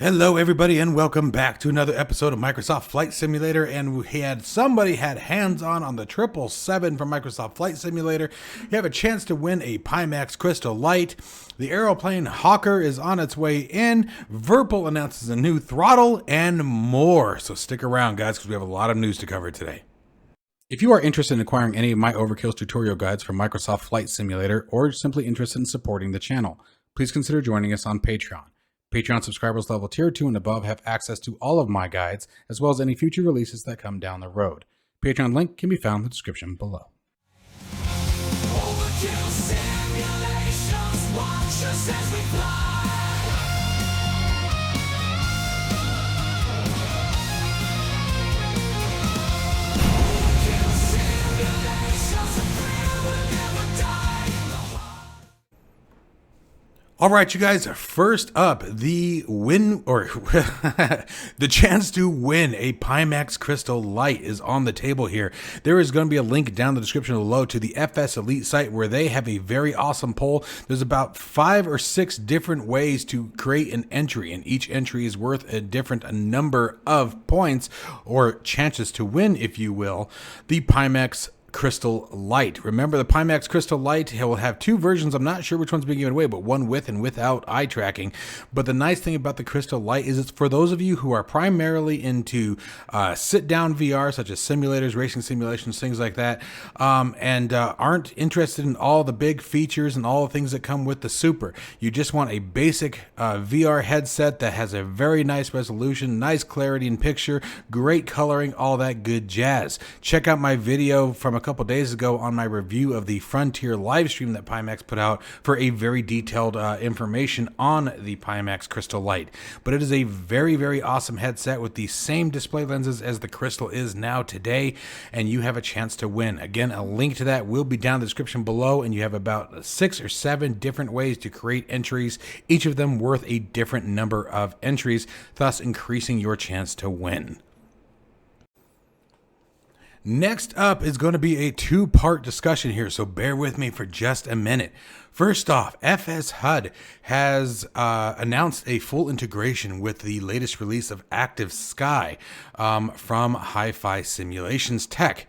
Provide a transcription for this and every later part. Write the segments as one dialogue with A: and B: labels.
A: Hello everybody and welcome back to another episode of Microsoft Flight Simulator, and we had somebody had hands-on the 777 from Microsoft Flight Simulator. You have a chance to win a Pimax Crystal Light. The aeroplane Hawker is on its way in. Virpil announces a new throttle and more. So stick around guys, because we have a lot of news to cover today. If you are interested in acquiring any of my Overkills tutorial guides from Microsoft Flight Simulator, or simply interested in supporting the channel, please consider joining us on Patreon. Patreon subscribers level tier 2 and above have access to all of my guides, as well as any future releases that come down the road. Patreon link can be found in the description below.
B: Overkill simulations, watch us as we fly. Overkill simulations, a thrill will never die.
A: All right, you guys, first up, the win, or the chance to win a Pimax Crystal Light is on the table here. There is going to be a link down in the description below to the FS Elite site where they have a very awesome poll. There's about 5 or 6 different ways to create an entry, and each entry is worth a different number of points or chances to win, if you will, the Pimax Crystal Light. Remember, the Pimax Crystal Light will have 2 versions. I'm not sure which one's being given away, but one with and without eye tracking. But the nice thing about the Crystal Light is it's for those of you who are primarily into sit-down VR, such as simulators, racing simulations, things like that, and aren't interested in all the big features and all the things that come with the Super. You just want a basic VR headset that has a very nice resolution, nice clarity in picture, great coloring, all that good jazz. Check out my video from a couple days ago on my review of the Frontier live stream that Pimax put out for a very detailed information on the Pimax Crystal Light. But it is a very, very awesome headset with the same display lenses as the Crystal is now today, and you have a chance to win. Again, a link to that will be down in the description below, and you have about 6 or 7 different ways to create entries, each of them worth a different number of entries, thus increasing your chance to win. Next up is going to be a 2-part discussion here, so bear with me for just a minute. First off, FSHud has announced a full integration with the latest release of ActiveSky from Hi-Fi Simulations Tech.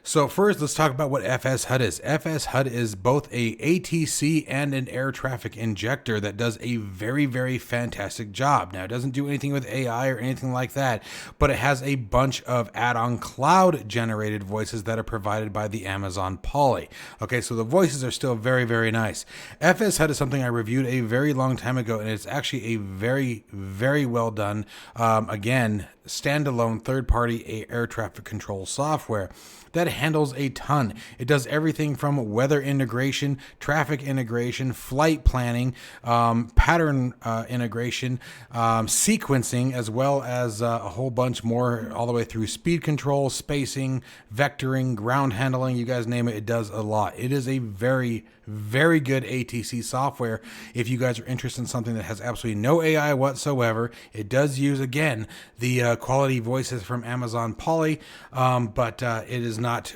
A: So first, let's talk about what FSHud is. FSHud is both a ATC and an air traffic injector that does a very, very fantastic job. Now, it doesn't do anything with AI or anything like that, but it has a bunch of add-on cloud-generated voices that are provided by the Amazon Poly. Okay, so the voices are still very, very nice. FSHud is something I reviewed a very long time ago, and it's actually a very, very well done, again, standalone third-party air traffic control software that handles a ton. It does everything from weather integration, traffic integration, flight planning, pattern integration, sequencing, as well as a whole bunch more, all the way through speed control, spacing, vectoring, ground handling, you guys name it, it does a lot. It is a very, very good ATC software if you guys are interested in something that has absolutely no AI whatsoever. It does use, again, the quality voices from Amazon Poly, but it is not,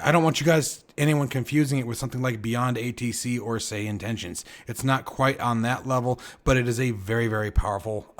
A: I don't want you guys, anyone confusing it with something like Beyond ATC or say Intentions. It's not quite on that level, but it is a very, very powerful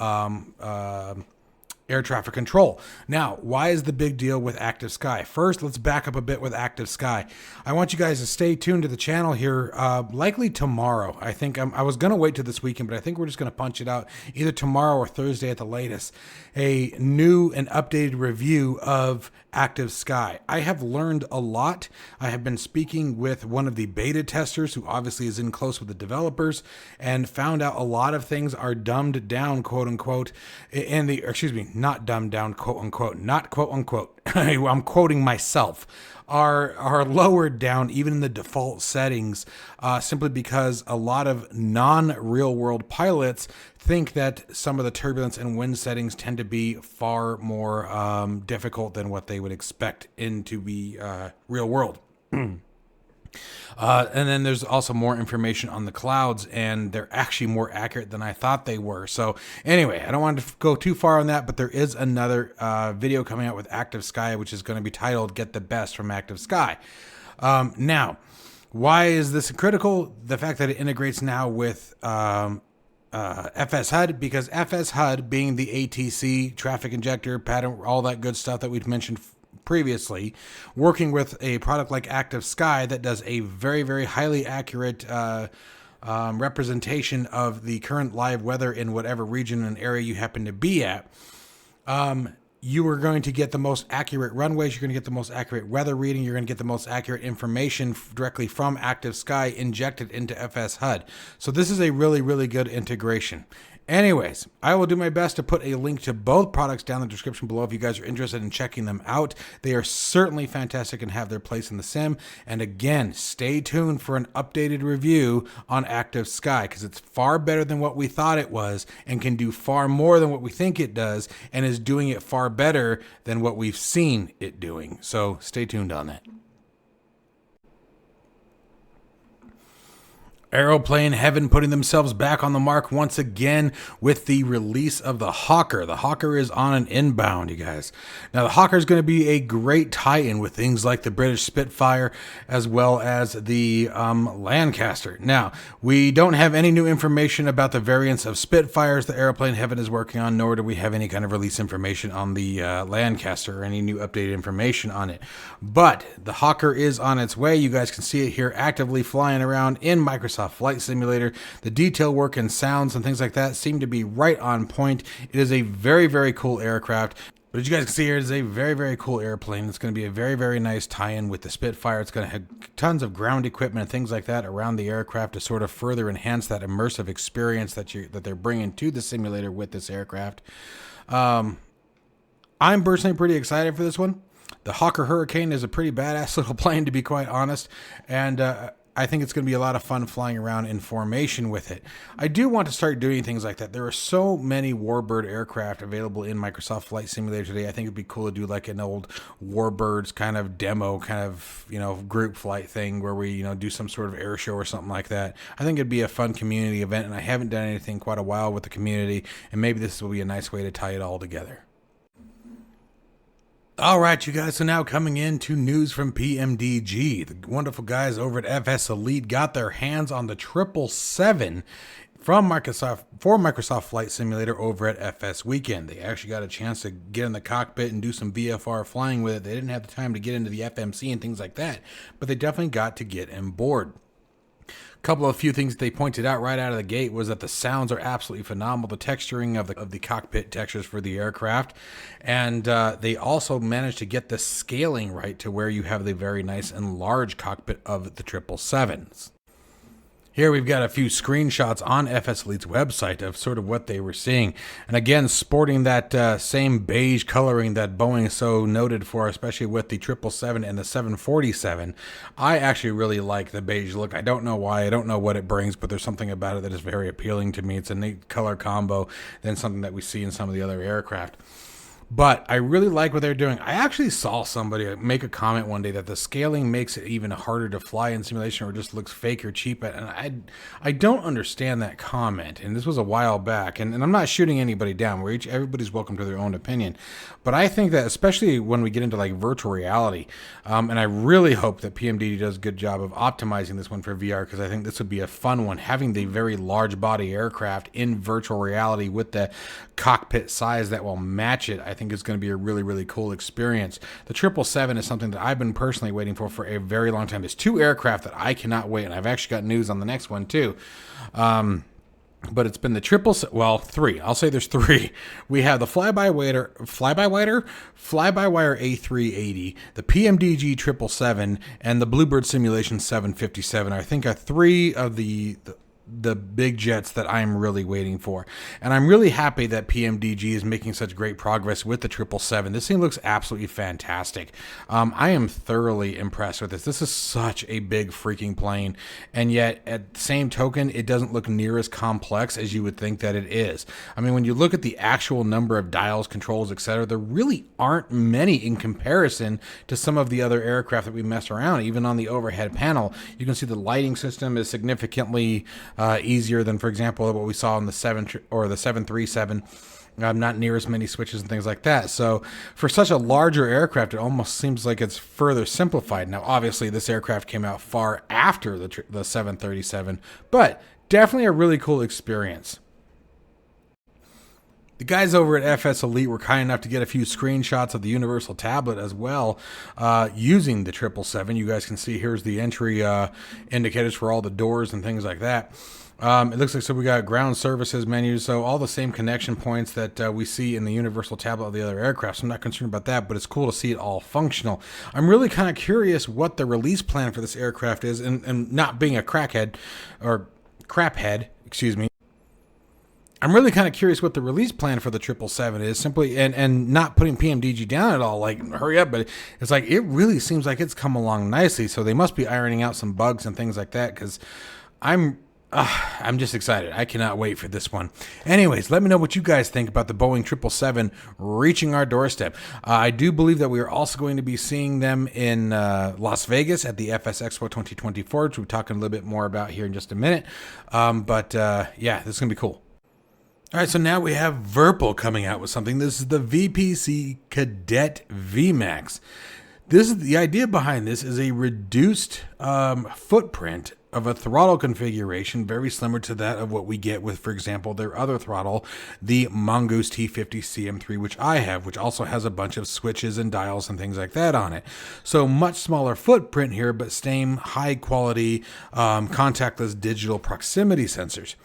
A: air traffic control. Now, why is the big deal with ActiveSky? First, let's back up a bit with ActiveSky. I want you guys to stay tuned to the channel here, likely tomorrow. I think I was going to wait till this weekend, but I think we're just going to punch it out either tomorrow or Thursday at the latest. A new and updated review of ActiveSky. I have learned a lot. I have been speaking with one of the beta testers who obviously is in close with the developers and found out a lot of things are dumbed down, quote unquote, not dumbed down, quote unquote, not quote unquote. I'm quoting myself. Are lowered down even in the default settings, simply because a lot of non-real world pilots think that some of the turbulence and wind settings tend to be far more difficult than what they would expect in to be real world. And then there's also more information on the clouds, and they're actually more accurate than I thought they were. So anyway, I don't want to go too far on that, but there is another video coming out with ActiveSky, which is going to be titled Get the Best from ActiveSky. Now, why is this critical? The fact that it integrates now with FSHud, because FSHud being the ATC traffic injector pattern, all that good stuff that we've mentioned previously, working with a product like ActiveSky that does a very, very highly accurate representation of the current live weather in whatever region and area you happen to be at. You are going to get the most accurate runways. You're going to get the most accurate weather reading. You're going to get the most accurate information directly from ActiveSky injected into FSHud. So this is a really, really good integration. Anyways, I will do my best to put a link to both products down in the description below if you guys are interested in checking them out. They are certainly fantastic and have their place in the sim. And again, stay tuned for an updated review on ActiveSky, because it's far better than what we thought it was and can do far more than what we think it does, and is doing it far better than what we've seen it doing. So stay tuned on that. Aeroplane Heaven putting themselves back on the mark once again with the release of the Hawker. The Hawker is on an inbound, you guys. Now, the Hawker is going to be a great tie-in with things like the British Spitfire as well as the Lancaster. Now, we don't have any new information about the variants of Spitfires that Aeroplane Heaven is working on, nor do we have any kind of release information on the Lancaster or any new updated information on it. But the Hawker is on its way. You guys can see it here actively flying around in Microsoft Flight Simulator. The detail work and sounds and things like that seem to be right on point. It is a very, very cool aircraft. But as you guys can see here, it is a very, very cool airplane. It's going to be a very, very nice tie-in with the Spitfire. It's going to have tons of ground equipment and things like that around the aircraft to sort of further enhance that immersive experience that they're bringing to the simulator with this aircraft. I'm personally pretty excited for this one. The Hawker Hurricane is a pretty badass little plane, to be quite honest, and I think it's going to be a lot of fun flying around in formation with it. I do want to start doing things like that. There are so many Warbird aircraft available in Microsoft Flight Simulator today. I think it'd be cool to do like an old Warbirds kind of demo, kind of, group flight thing where we, do some sort of air show or something like that. I think it'd be a fun community event, and I haven't done anything quite a while with the community, and maybe this will be a nice way to tie it all together. All right, you guys, so now coming into news from PMDG. The wonderful guys over at FSHud got their hands on the 777 from Microsoft Flight Simulator over at FS Weekend. They actually got a chance to get in the cockpit and do some VFR flying with it. They didn't have the time to get into the FMC and things like that, but they definitely got to get on board. A few things they pointed out right out of the gate was that the sounds are absolutely phenomenal. The texturing of the cockpit textures for the aircraft, and they also managed to get the scaling right to where you have the very nice and large cockpit of the 777s. Here we've got a few screenshots on FSHud's website of sort of what they were seeing. And again, sporting that same beige coloring that Boeing is so noted for, especially with the 777 and the 747. I actually really like the beige look. I don't know why. I don't know what it brings, but there's something about it that is very appealing to me. It's a neat color combo than something that we see in some of the other aircraft. But I really like what they're doing. I actually saw somebody make a comment one day that the scaling makes it even harder to fly in simulation, or just looks fake or cheap. And I don't understand that comment. And this was a while back. And I'm not shooting anybody down. Everybody's welcome to their own opinion. But I think that especially when we get into like virtual reality, and I really hope that PMDG does a good job of optimizing this one for VR, because I think this would be a fun one. Having the very large body aircraft in virtual reality with the cockpit size that will match it, I think is going to be a really, really cool experience. The 777 is something that I've been personally waiting for a very long time. There's two aircraft that I cannot wait, and I've actually got news on the next one too. But it's been the three. I'll say there's three. We have the fly-by-wire A380, the PMDG 777, and the Bluebird Simulations 757. I think are three of the big jets that I'm really waiting for. And I'm really happy that PMDG is making such great progress with the 777. This thing looks absolutely fantastic. I am thoroughly impressed with this. This is such a big freaking plane, and yet at the same token, it doesn't look near as complex as you would think that it is. I mean, when you look at the actual number of dials, controls, etc., there really aren't many in comparison to some of the other aircraft that we mess around. Even on the overhead panel, you can see the lighting system is significantly easier than, for example, what we saw in the 737. Not near as many switches and things like that. So for such a larger aircraft, it almost seems like it's further simplified. Now, obviously, this aircraft came out far after the 737, but definitely a really cool experience. The guys over at FS Elite were kind enough to get a few screenshots of the universal tablet as well, using the 777. You guys can see here's the entry indicators for all the doors and things like that. It looks like, so we got ground services menus, so all the same connection points that we see in the universal tablet of the other aircraft. So I'm not concerned about that, but it's cool to see it all functional. I'm really kind of curious what the release plan for this aircraft is, and not being a crackhead, or craphead, excuse me. I'm really kind of curious what the release plan for the 777 is, simply, and not putting PMDG down at all, like, hurry up, but it's like, it really seems like it's come along nicely, so they must be ironing out some bugs and things like that, because I'm just excited. I cannot wait for this one. Anyways, let me know what you guys think about the Boeing 777 reaching our doorstep. I do believe that we are also going to be seeing them in Las Vegas at the FS Expo 2024, which we'll be talking a little bit more about here in just a minute. Yeah, this is going to be cool. All right, so now we have Virpil coming out with something. This is the VPC Cadet VMAX. The idea behind this is a reduced footprint of a throttle configuration, very similar to that of what we get with, for example, their other throttle, the Mongoose T50 CM3, which I have, which also has a bunch of switches and dials and things like that on it. So much smaller footprint here, but same high quality contactless digital proximity sensors.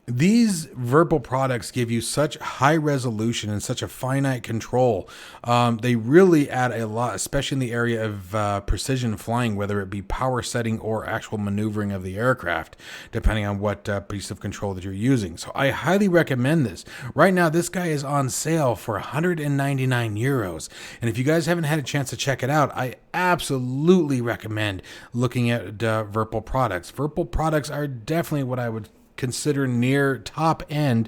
A: These Virpil products give you such high resolution and such a finite control. They really add a lot, especially in the area of precision flying, whether it be power setting or actual maneuvering of the aircraft, depending on what piece of control that you're using. So I highly recommend this. Right now, this guy is on sale for 199 euros. And if you guys haven't had a chance to check it out, I absolutely recommend looking at Virpil products. Virpil products are definitely what I would consider near top end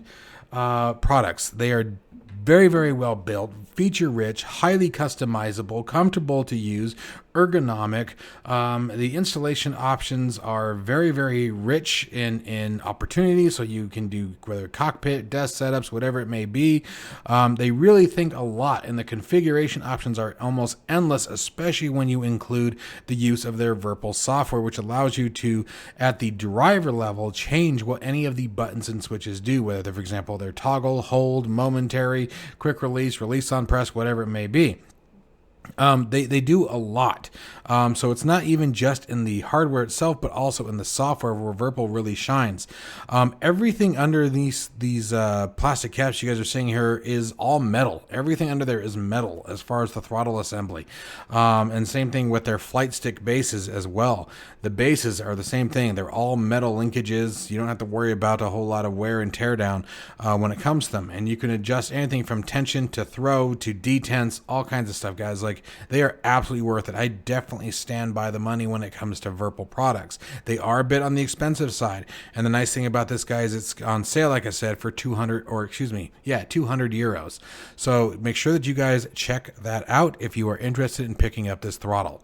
A: products. They are very, very well built, feature rich, highly customizable, comfortable to use, ergonomic. The installation options are very, very rich in opportunities, so you can do whether cockpit, desk setups, whatever it may be. They really think a lot, and the configuration options are almost endless, especially when you include the use of their Virpil software, which allows you to, at the driver level, change what any of the buttons and switches do, whether, for example, they're toggle, hold, momentary, quick release, release on press, whatever it may be. They do a lot. So it's not even just in the hardware itself, but also in the software where Virpil really shines. Everything under these plastic caps you guys are seeing here is all metal. Everything under there is metal as far as the throttle assembly. And same thing with their flight stick bases as well. The bases are the same thing. They're all metal linkages. You don't have to worry about a whole lot of wear and tear down when it comes to them. And you can adjust anything from tension to throw to detense, all kinds of stuff, guys. Like, they are absolutely worth it. I definitely stand by the money when it comes to Virpil products. They are a bit on the expensive side. And the nice thing about this, guy, is it's on sale, like I said, for 200 euros. So make sure that you guys check that out if you are interested in picking up this throttle.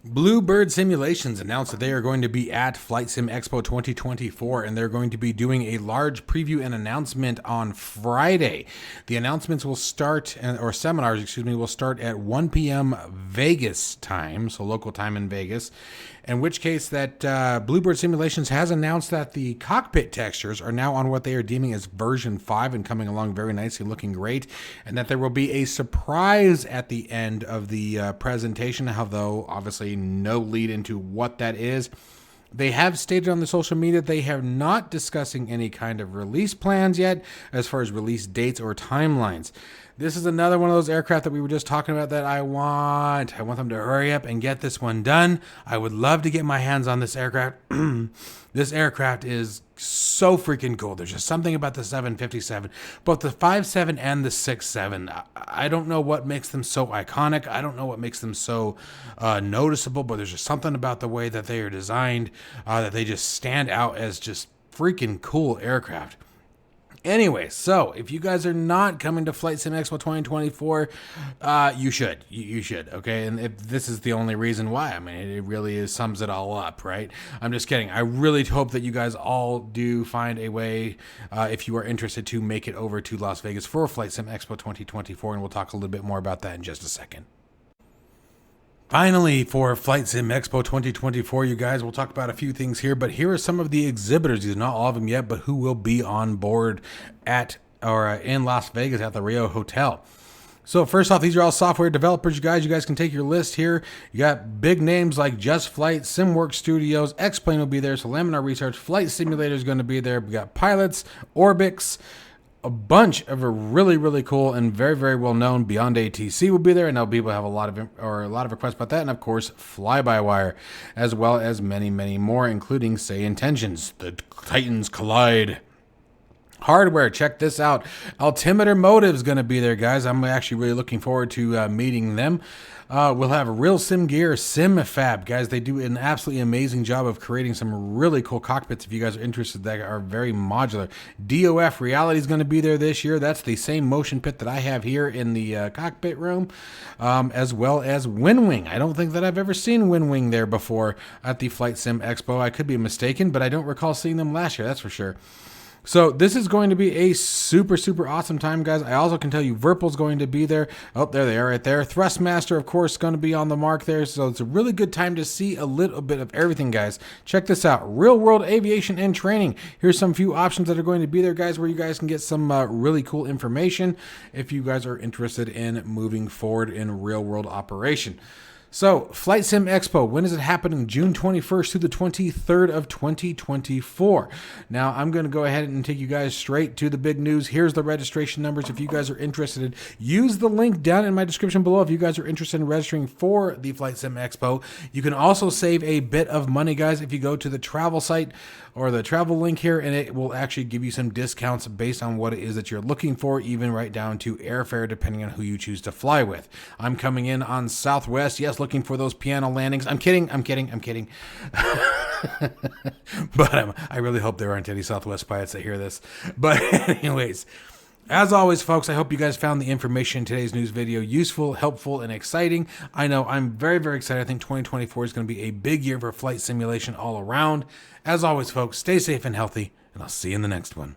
A: Bluebird Simulations announced that they are going to be at Flight Sim Expo 2024, and they're going to be doing a large preview and announcement on Friday. The announcements will start, or seminars, excuse me, will start at 1 p.m. Vegas time, so local time in Vegas. In which case that Bluebird Simulations has announced that the cockpit textures are now on what they are deeming as version 5 and coming along very nicely, looking great, and that there will be a surprise at the end of the presentation, although obviously no lead into what that is. They have stated on the social media they are not discussing any kind of release plans yet as far as release dates or timelines. This is another one of those aircraft that we were just talking about that I want them to hurry up and get this one done. I would love to get my hands on this aircraft. This aircraft is so freaking cool. There's just something about the 757, both the 5.7 and the 6.7. I don't know what makes them so iconic. I don't know what makes them so noticeable, but there's just something about the way that they are designed that they just stand out as just freaking cool aircraft. Anyway, so if you guys are not coming to Flight Sim Expo 2024, you should. You should, okay? And if this is the only reason why, I mean, it really sums it all up, right? I'm just kidding. I really hope that you guys all do find a way, if you are interested, to make it over to Las Vegas for Flight Sim Expo 2024, and we'll talk a little bit more about that in just a second. Finally, for Flight Sim Expo 2024, you guys, we'll talk about a few things here, but here are some of the exhibitors. These are not all of them yet, but who will be on board at or in Las Vegas at the Rio Hotel. So first off, these are all software developers, you guys. You guys can take your list here. You got big names like Just Flight, SimWorks Studios, X-Plane will be there, so Laminar Research, Flight Simulator is going to be there. We got Pilots, Orbix, a bunch of a really cool and very well known Beyond ATC will be there, and now people have a lot of requests about that, and of course Fly-by-Wire, as well as many more, including Say Intentions. The Titans collide. Hardware, check this out. Altimeter Motive is going to be there, guys. I'm actually really looking forward to meeting them. We'll have Real Sim Gear, SimFab, guys. They do an absolutely amazing job of creating some really cool cockpits if you guys are interested that are very modular. DOF Reality is going to be there this year. That's the same motion pit that I have here in the cockpit room, as well as WinWing. I don't think that I've ever seen WinWing there before at the Flight Sim Expo. I could be mistaken, but I don't recall seeing them last year, that's for sure. So this is going to be a super awesome time, guys. I also can tell you Virpil's going to be there. Oh, there they are right there. Thrustmaster, of course, going to be on the mark there. So it's a really good time to see a little bit of everything, guys. Check this out. Real world aviation and training. Here's some few options that are going to be there, guys, where you guys can get some really cool information if you guys are interested in moving forward in real world operation. So, Flight Sim Expo, when is it happening? June 21st through the 23rd of 2024. Now, I'm going to go ahead and take you guys straight to the big news. Here's the registration numbers if you guys are interested. Use the link down in my description below if you guys are interested in registering for the Flight Sim Expo. You can also save a bit of money, guys, if you go to the travel site or the travel link here, and it will actually give you some discounts based on what it is that you're looking for, even right down to airfare, depending on who you choose to fly with. I'm coming in on Southwest. Yes, looking for those piano landings. I'm kidding. But I really hope there aren't any Southwest pilots that hear this. But anyways, as always, folks, I hope you guys found the information in today's news video useful, helpful, and exciting. I know I'm very excited. I think 2024 is going to be a big year for flight simulation all around. As always, folks, stay safe and healthy, and I'll see you in the next one.